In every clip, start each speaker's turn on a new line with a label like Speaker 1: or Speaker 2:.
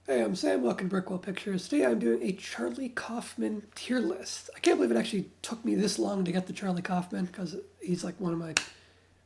Speaker 1: Hey, I'm Sam, welcome to Brickwall Pictures. Today I'm doing a Charlie Kaufman tier list. I can't believe it actually took me this long to get to Charlie Kaufman, because he's like one of my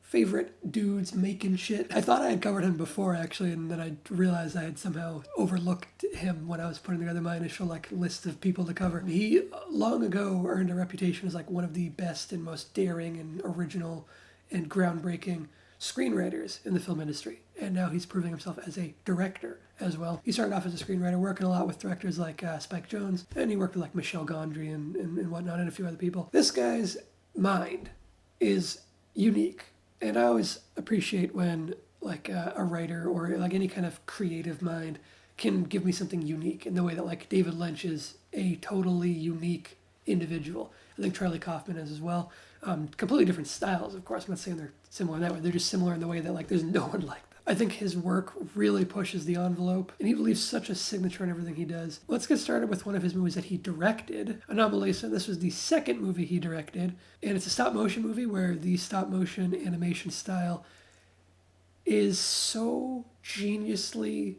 Speaker 1: favorite dudes making shit. I thought I had covered him before, actually, and then I realized I had somehow overlooked him when I was putting together my initial list of people to cover. He long ago earned a reputation as one of the best and most daring and original and groundbreaking screenwriters in the film industry, and now he's proving himself as a director as well. He started off as a screenwriter, working a lot with directors like Spike Jonze, and he worked with Michel Gondry and whatnot, and a few other people. This guy's mind is unique, and I always appreciate when a writer or any kind of creative mind can give me something unique in the way that David Lynch is a totally unique individual. I think Charlie Kaufman is as well. Completely different styles, of course. I'm not saying they're similar in that way. They're just similar in the way that there's no one like them. I think his work really pushes the envelope, and he leaves such a signature in everything he does. Let's get started with one of his movies that he directed, Anomalisa. This was the second movie he directed, and it's a stop-motion movie where the stop-motion animation style is so geniusly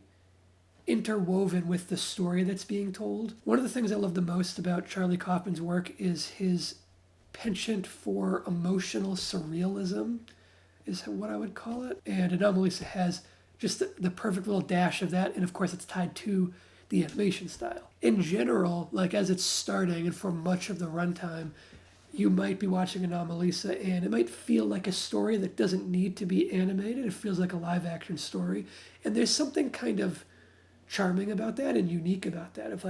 Speaker 1: interwoven with the story that's being told. One of the things I love the most about Charlie Kaufman's work is his penchant for emotional surrealism, is what I would call it. And Anomalisa has just the perfect little dash of that, and of course it's tied to the animation style. In general, as it's starting and for much of the runtime, you might be watching Anomalisa and it might feel like a story that doesn't need to be animated. It feels like a live action story. And there's something kind of charming about that and unique about that, of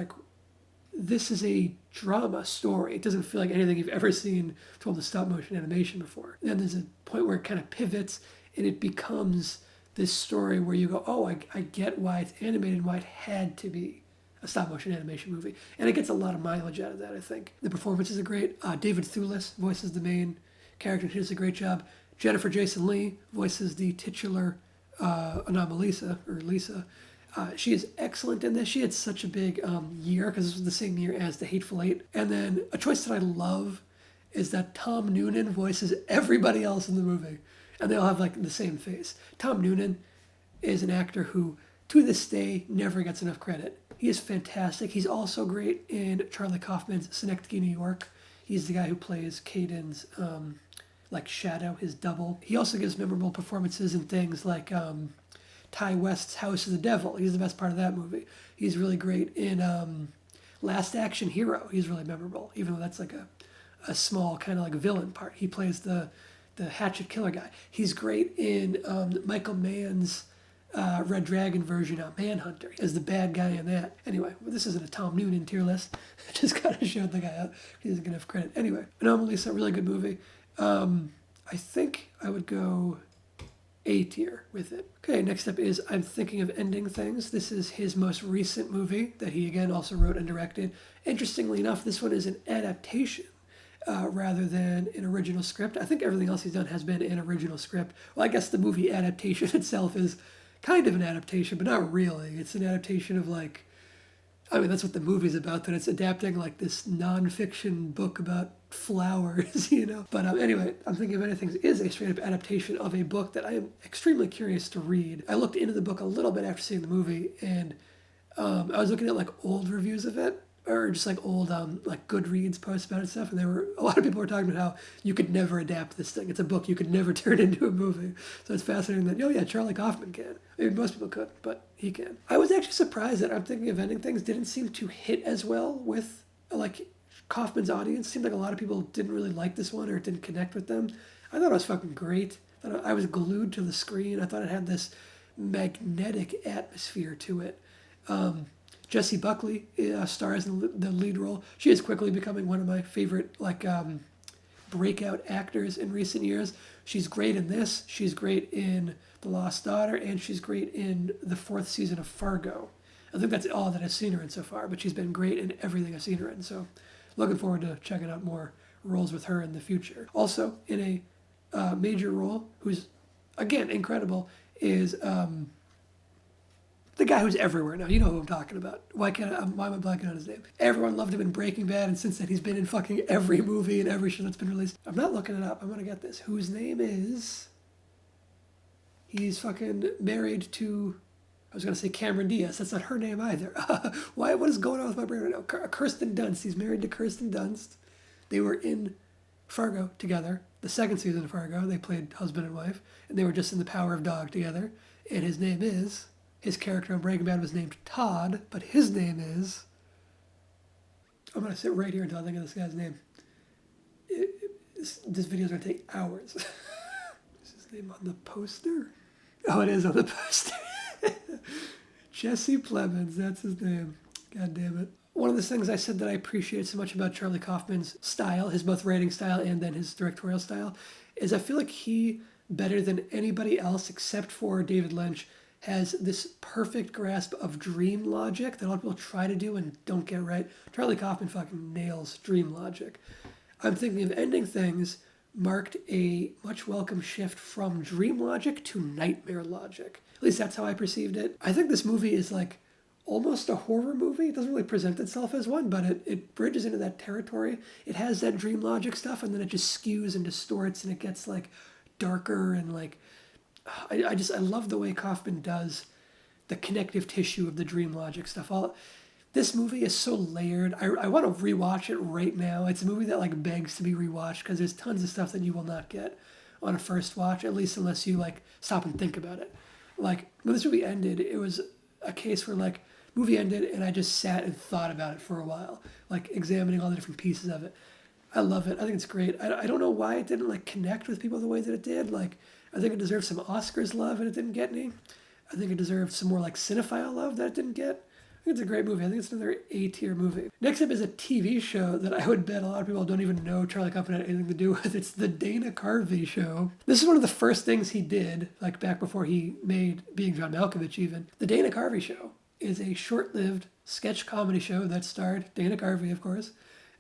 Speaker 1: this is a drama story. It doesn't feel like anything you've ever seen told in stop motion animation before. And there's a point where it kind of pivots and it becomes this story where you go, oh, I get why it's animated and why it had to be a stop motion animation movie. And it gets a lot of mileage out of that, I think. The performances are great. David Thewlis voices the main character and he does a great job. Jennifer Jason Leigh voices the titular Anomalisa, or Lisa. She is excellent in this. She had such a big year because this was the same year as The Hateful Eight. And then a choice that I love is that Tom Noonan voices everybody else in the movie. And they all have the same face. Tom Noonan is an actor who, to this day, never gets enough credit. He is fantastic. He's also great in Charlie Kaufman's Synecdoche, New York. He's the guy who plays Caden's shadow, his double. He also gives memorable performances in things like Ty West's House of the Devil. He's the best part of that movie. He's really great in Last Action Hero. He's really memorable, even though that's a small kind of villain part. He plays the hatchet killer guy. He's great in Michael Mann's Red Dragon version of Manhunter as the bad guy in that. Anyway, this isn't a Tom Noonan tier list. I just kind of showed the guy out. He doesn't get enough credit. Anyway, Anomalisa, a really good movie. I think I would go A tier with it. Okay, next up is I'm Thinking of Ending Things. This is his most recent movie that he again also wrote and directed. Interestingly enough, this one is an adaptation rather than an original script. I think everything else he's done has been an original script. Well, I guess the movie adaptation itself is kind of an adaptation, but not really. It's an adaptation of that's what the movie's about, that it's adapting this non-fiction book about flowers, But anyway, I'm Thinking of Anything is a straight-up adaptation of a book that I am extremely curious to read. I looked into the book a little bit after seeing the movie, and I was looking at old reviews of it, or just old Goodreads posts about it and stuff, and a lot of people were talking about how you could never adapt this thing. It's a book you could never turn into a movie. So it's fascinating that, oh yeah, Charlie Kaufman can. Maybe most people could, but he can. I was actually surprised that I'm Thinking of Ending Things didn't seem to hit as well with Kaufman's audience. Seemed like a lot of people didn't really like this one or it didn't connect with them. I thought it was fucking great. I was glued to the screen. I thought it had this magnetic atmosphere to it. Jessie Buckley stars in the lead role. She is quickly becoming one of my favorite breakout actors in recent years. She's great in this. She's great in The Lost Daughter, and she's great in the 4th season of Fargo. I think that's all that I've seen her in so far, but she's been great in everything I've seen her in. So looking forward to checking out more roles with her in the future. Also in a major role, who's again incredible, is the guy who's everywhere now. You know who I'm talking about. Why am I blanking on his name? Everyone loved him in Breaking Bad, and since then he's been in fucking every movie and every show that's been released. I'm not looking it up. I'm gonna get this. Whose name is... He's fucking married to... I was going to say Cameron Diaz. That's not her name either. Why? What is going on with my brain right now? Kirsten Dunst. He's married to Kirsten Dunst. They were in Fargo together. The second season of Fargo, they played husband and wife, and they were just in The Power of Dog together. And his character on Breaking Bad was named Todd, but his name is, I'm going to sit right here until I think of this guy's name. This video is going to take hours. Is his name on the poster? Oh, it is on the poster. Jesse Plemons, that's his name. God damn it. One of the things I said that I appreciate so much about Charlie Kaufman's style, his both writing style and then his directorial style, is I feel like he, better than anybody else except for David Lynch, has this perfect grasp of dream logic that a lot of people try to do and don't get right. Charlie Kaufman fucking nails dream logic. I'm thinking of Ending Things marked a much welcome shift from dream logic to nightmare logic. At least that's how I perceived it. I think this movie is like almost a horror movie. It doesn't really present itself as one, but it bridges into that territory. It has that dream logic stuff, and then it just skews and distorts, and it gets like darker and like, I love the way Kaufman does the connective tissue of the dream logic stuff. This movie is so layered. I want to rewatch it right now. It's a movie that like begs to be rewatched because there's tons of stuff that you will not get on a first watch, at least unless you like stop and think about it. Like when this movie ended, it was a case where like movie ended and I just sat and thought about it for a while, like examining all the different pieces of it. I love it. I think it's great. I don't know why it didn't like connect with people the way that it did. Like I think it deserved some Oscars love and it didn't get any. I think it deserved some more like cinephile love that it didn't get. I think it's a great movie. I think it's another A-tier movie. Next up is a TV show that I would bet a lot of people don't even know Charlie Kaufman had anything to do with. It's the Dana Carvey Show. This is one of the first things he did, like back before he made Being John Malkovich even. The Dana Carvey Show is a short-lived sketch comedy show that starred Dana Carvey, of course,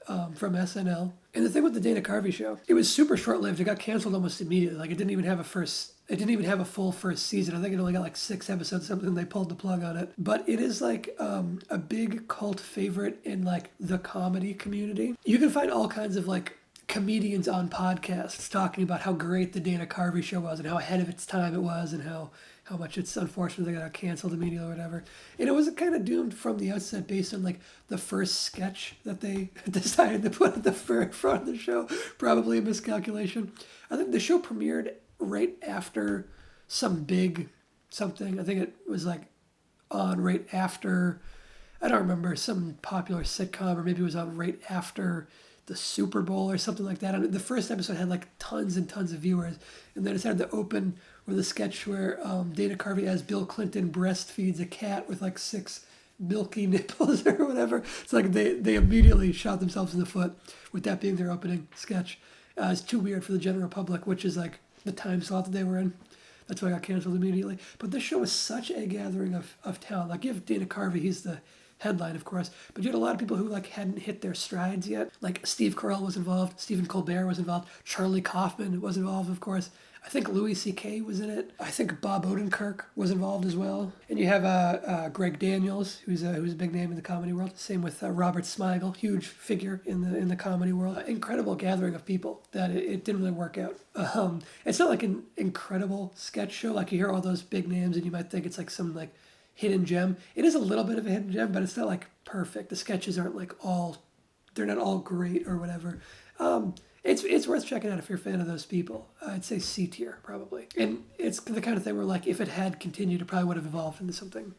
Speaker 1: from SNL. And the thing with the Dana Carvey Show, it was super short-lived. It got canceled almost immediately. Like it didn't even have a full first season. I think it only got like 6 episodes or something, and they pulled the plug on it. But it is like a big cult favorite in like the comedy community. You can find all kinds of like comedians on podcasts talking about how great the Dana Carvey Show was and how ahead of its time it was and how much it's unfortunate they got canceled immediately or whatever. And it was kind of doomed from the outset based on like the first sketch that they decided to put at the very front of the show. Probably a miscalculation. I think the show premiered right after some big something. I think it was like on right after, I don't remember, some popular sitcom, or maybe it was on right after the Super Bowl or something like that. And the first episode had like tons and tons of viewers. And then it started to open with a sketch where Dana Carvey as Bill Clinton breastfeeds a cat with like 6 milky nipples or whatever. It's like they immediately shot themselves in the foot with that being their opening sketch. It's too weird for the general public, which is like the time slot that they were in. That's why I got canceled immediately. But this show was such a gathering of talent. Like you have Dana Carvey, he's the headline, of course, but you had a lot of people who like hadn't hit their strides yet. Like Steve Carell was involved, Stephen Colbert was involved, Charlie Kaufman was involved, of course. I think Louis C.K. was in it. I think Bob Odenkirk was involved as well. And you have Greg Daniels, who's a big name in the comedy world. Same with Robert Smigel, huge figure in the comedy world. Incredible gathering of people that it didn't really work out. It's not like an incredible sketch show. Like you hear all those big names and you might think it's like some like hidden gem. It is a little bit of a hidden gem, but it's not like perfect. The sketches aren't like they're not all great or whatever. It's worth checking out if you're a fan of those people. I'd say C tier probably. And it's the kind of thing where like if it had continued, it probably would have evolved into something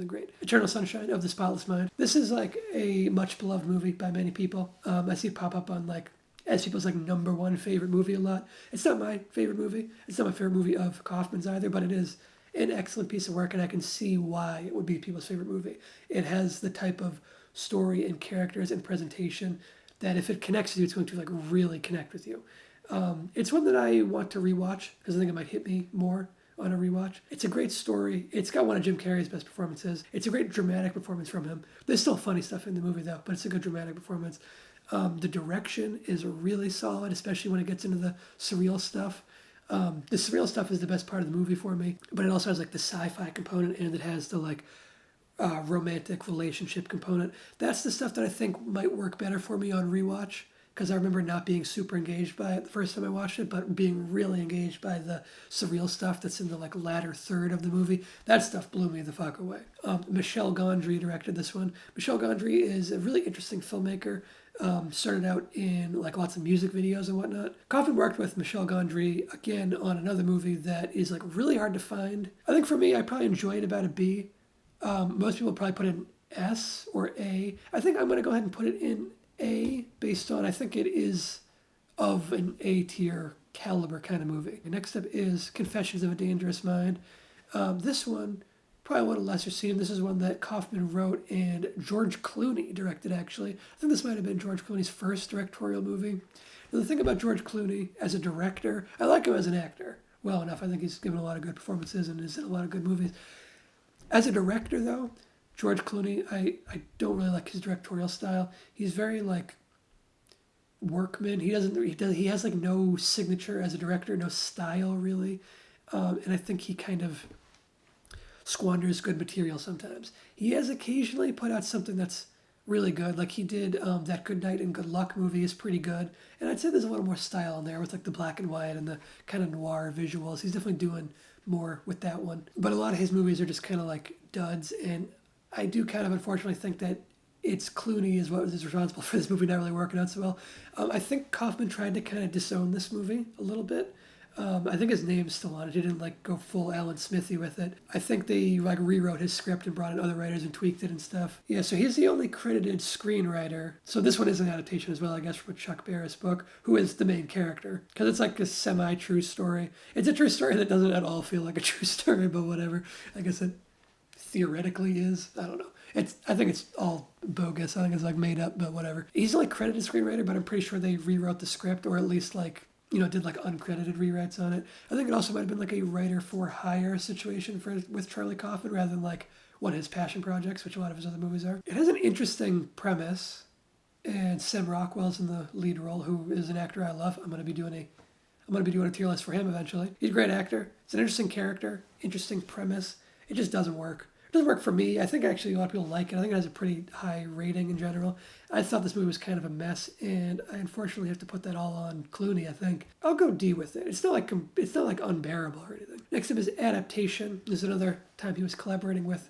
Speaker 1: great. Eternal Sunshine of the Spotless Mind. This is like a much beloved movie by many people. I see it pop up on like as people's like number one favorite movie a lot. It's not my favorite movie. It's not my favorite movie of Kaufman's either, but it is an excellent piece of work, and I can see why it would be people's favorite movie. It has the type of story and characters and presentation that if it connects with you, it's going to like really connect with you. It's one that I want to rewatch because I think it might hit me more on a rewatch. It's a great story. It's got one of Jim Carrey's best performances. It's a great dramatic performance from him. There's still funny stuff in the movie though, but it's a good dramatic performance. The direction is really solid, especially when it gets into the surreal stuff. The surreal stuff is the best part of the movie for me, but it also has like the sci-fi component and it has the like romantic relationship component. That's the stuff that I think might work better for me on rewatch because I remember not being super engaged by it the first time I watched it, but being really engaged by the surreal stuff that's in the like latter third of the movie. That stuff blew me the fuck away. Michel Gondry directed this one. Michel Gondry is a really interesting filmmaker. Started out in like lots of music videos and whatnot. Kaufman worked with Michel Gondry again on another movie that is like really hard to find. I think for me, I probably enjoy it about a B. Most people probably put it in S or A. I think I'm going to go ahead and put it in A based on I think it is of an A tier caliber kind of movie. Next up is Confessions of a Dangerous Mind. This one, probably one of lesser seen. This is one that Kaufman wrote and George Clooney directed, actually. I think this might have been George Clooney's first directorial movie. Now, the thing about George Clooney as a director, I like him as an actor well enough. I think he's given a lot of good performances and is in a lot of good movies. As a director, though, George Clooney, I don't really like his directorial style. He's very, like, workman. He has, like, no signature as a director, no style, really. And I think he kind of squanders good material sometimes. He has occasionally put out something that's really good. Like he did that Good Night and Good Luck movie is pretty good. And I'd say there's a little more style in there with like the black and white and the kind of noir visuals. He's definitely doing more with that one. But a lot of his movies are just kind of like duds. And I do kind of unfortunately think that it's Clooney is what is responsible for this movie not really working out so well. I think Kaufman tried to kind of disown this movie a little bit. I think his name's still on it. He didn't like go full Alan Smithy with it. I think they like rewrote his script and brought in other writers and tweaked it and stuff. Yeah, so he's the only credited screenwriter. So this one is an adaptation as well, I guess, from a Chuck Barris book, who is the main character. Because it's like a semi-true story. It's a true story that doesn't at all feel like a true story, but whatever. I guess it theoretically is. I don't know. I think it's all bogus. I think it's like made up, but whatever. He's only credited screenwriter, but I'm pretty sure they rewrote the script, or at least like did like uncredited rewrites on it. I think it also might have been like a writer for hire situation with Charlie Kaufman rather than like one of his passion projects, which a lot of his other movies are. It has an interesting premise, and Sam Rockwell's in the lead role, who is an actor I love. I'm gonna be doing a tier list for him eventually. He's a great actor. It's an interesting character, interesting premise. It just doesn't work. It doesn't work for me. I think actually a lot of people like it. I think it has a pretty high rating in general. I thought this movie was kind of a mess, and I unfortunately have to put that all on Clooney, I think. I'll go D with it. It's not like unbearable or anything. Next up is Adaptation. This is another time he was collaborating with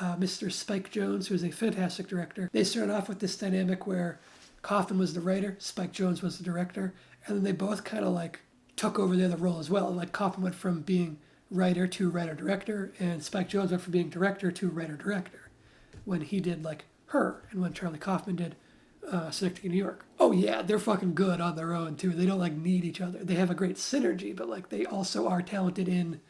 Speaker 1: Mr. Spike Jonze, who is a fantastic director. They started off with this dynamic where Kaufman was the writer, Spike Jonze was the director, and then they both kind of like took over the other role as well. Like Kaufman went from being writer to writer-director, and Spike Jonze went from being director to writer-director when he did like Her and when Charlie Kaufman did Synecdoche, New York. Oh yeah, they're fucking good on their own too. They don't like need each other. They have a great synergy, but like they also are talented in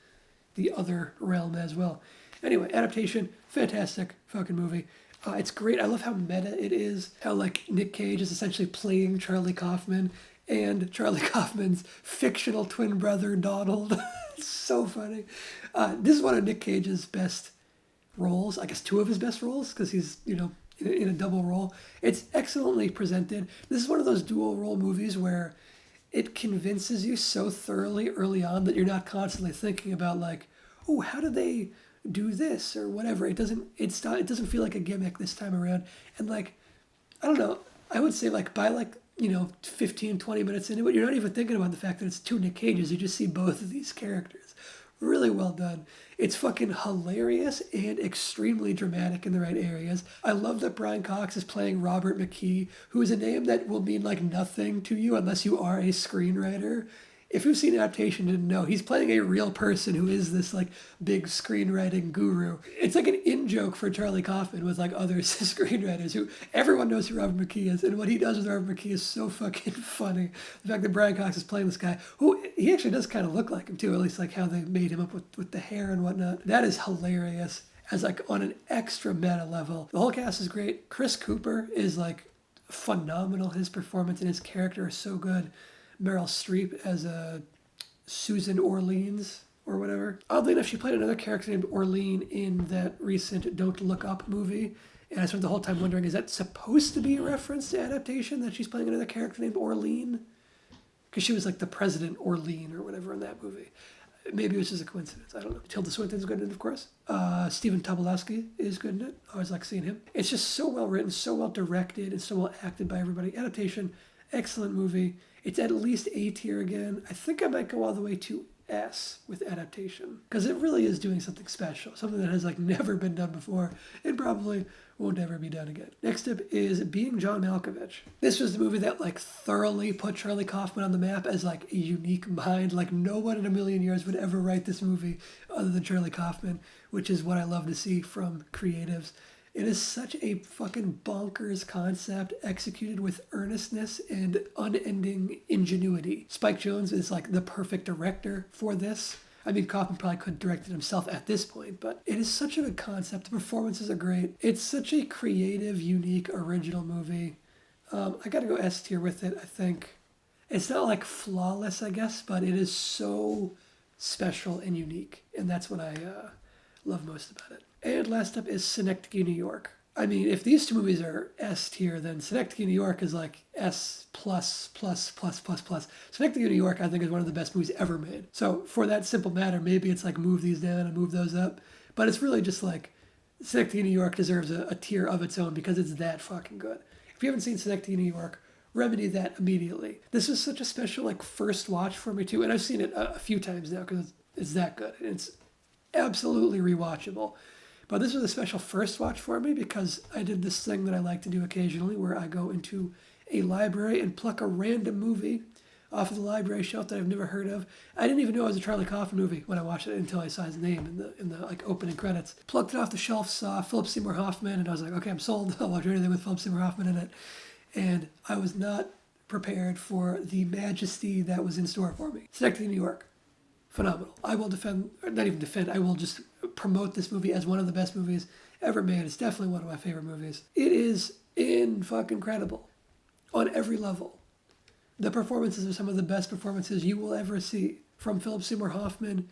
Speaker 1: the other realm as well. Anyway, Adaptation, fantastic fucking movie. It's great. I love how meta it is. How like Nick Cage is essentially playing Charlie Kaufman and Charlie Kaufman's fictional twin brother Donald. It's so funny. This is one of Nick Cage's best roles. I guess two of his best roles because he's in a double role. It's excellently presented. This is one of those dual role movies where it convinces you so thoroughly early on that you're not constantly thinking about like, oh, how did they do this or whatever. It doesn't feel like a gimmick this time around. And like, I don't know, I would say like by like 15, 20 minutes into it, you're not even thinking about the fact that it's two Nick Cages. You just see both of these characters. Really well done. It's fucking hilarious and extremely dramatic in the right areas. I love that Brian Cox is playing Robert McKee, who is a name that will mean like nothing to you unless you are a screenwriter. If you've seen Adaptation and didn't know, he's playing a real person who is this like big screenwriting guru. It's like an in-joke for Charlie Kaufman with like other screenwriters who everyone knows who Robert McKee is. And what he does with Robert McKee is so fucking funny. The fact that Brian Cox is playing this guy, who he actually does kind of look like him too, at least like how they made him up with the hair and whatnot. That is hilarious as like on an extra meta level. The whole cast is great. Chris Cooper is like phenomenal. His performance and his character are so good. Meryl Streep as Susan Orleans or whatever. Oddly enough, she played another character named Orlean in that recent Don't Look Up movie. And I spent the whole time wondering, is that supposed to be a reference to Adaptation, that she's playing another character named Orlean? Because she was like the President Orlean or whatever in that movie. Maybe it was just a coincidence. I don't know. Tilda Swinton's good in it, of course. Stephen Tobolowsky is good in it. I always like seeing him. It's just so well written, so well directed, and so well acted by everybody. Adaptation, Excellent movie. It's at least A tier again. I think I might go all the way to S with Adaptation because it really is doing something special, something that has like never been done before and probably won't ever be done again. Next up is Being John Malkovich. This was the movie that like thoroughly put Charlie Kaufman on the map as like a unique mind. Like no one in a million years would ever write this movie other than Charlie Kaufman, which is what I love to see from creatives. It is such a fucking bonkers concept executed with earnestness and unending ingenuity. Spike Jonze is like the perfect director for this. I mean, Kaufman probably couldn't direct it himself at this point, but it is such a good concept. The performances are great. It's such a creative, unique, original movie. I gotta go S tier with it, I think. It's not like flawless, I guess, but it is so special and unique. And that's what I love most about it. And last up is Synecdoche, New York. I mean, if these two movies are S tier, then Synecdoche, New York is like S plus, plus, plus, plus, plus. Synecdoche, New York, I think, is one of the best movies ever made. So for that simple matter, maybe it's like move these down and move those up. But it's really just like Synecdoche, New York deserves a tier of its own because it's that fucking good. If you haven't seen Synecdoche, New York, remedy that immediately. This was such a special like first watch for me too. And I've seen it a few times now because it's that good. It's absolutely rewatchable. But this was a special first watch for me because I did this thing that I like to do occasionally where I go into a library and pluck a random movie off of the library shelf that I've never heard of. I didn't even know it was a Charlie Kaufman movie when I watched it until I saw his name in the like opening credits. Plucked it off the shelf, saw Philip Seymour Hoffman, and I was like, okay, I'm sold. I'll watch anything with Philip Seymour Hoffman in it. And I was not prepared for the majesty that was in store for me. Synecdoche, New York. Phenomenal. I will not even defend, I will just promote this movie as one of the best movies ever made. It's definitely one of my favorite movies. It is fucking incredible on every level. The performances are some of the best performances you will ever see from Philip Seymour Hoffman,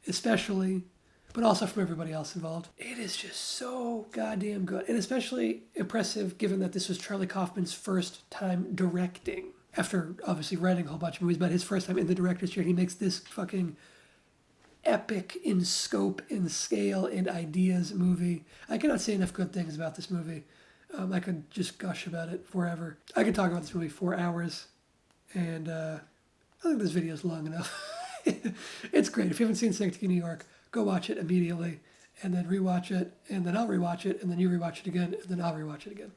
Speaker 1: especially, but also from everybody else involved. It is just so goddamn good, and especially impressive given that this was Charlie Kaufman's first time directing. After obviously writing a whole bunch of movies, but his first time in the director's chair, he makes this fucking epic in scope and scale and ideas movie. I cannot say enough good things about this movie. I could just gush about it forever. I could talk about this movie for hours, and I think this video is long enough. It's great. If you haven't seen Synecdoche, New York, go watch it immediately, and then rewatch it, and then I'll rewatch it, and then you rewatch it again, and then I'll rewatch it again.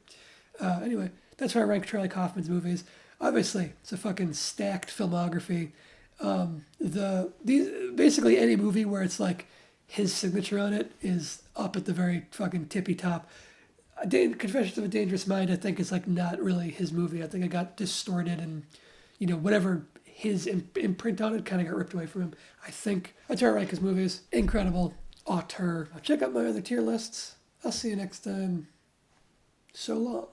Speaker 1: Anyway, that's where I rank Charlie Kaufman's movies. Obviously, it's a fucking stacked filmography. Basically any movie where it's like his signature on it is up at the very fucking tippy top. Confessions of a Dangerous Mind, I think, is like not really his movie. I think it got distorted and, whatever his imprint on it kind of got ripped away from him. I think that's where I rank his movies. Incredible auteur. Check out my other tier lists. I'll see you next time. So long.